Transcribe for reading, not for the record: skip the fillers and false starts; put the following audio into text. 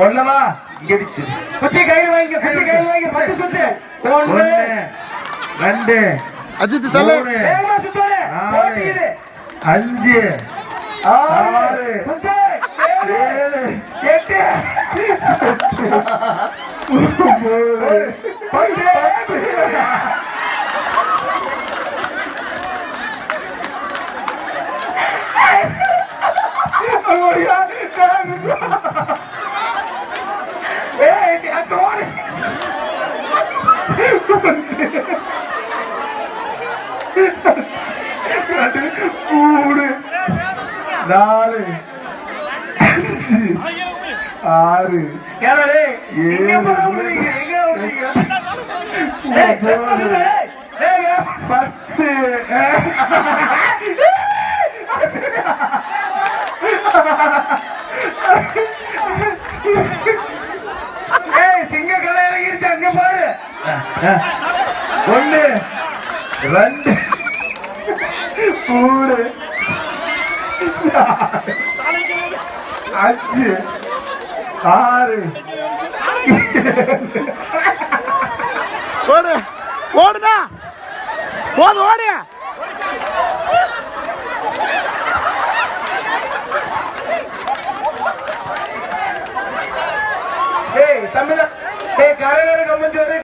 ஒல்லவா இடிச்சு குச்சி கையில் வாங்கி 10 சுத்து 1 2 அஜித் தலை 5 6 7 8 மூணு 4 5 6 சிங்க கலை இறங்கிருச்சு அங்க பாரு 1 2 3 4 5 6 ஓடு ஓடுடா போது ஓடு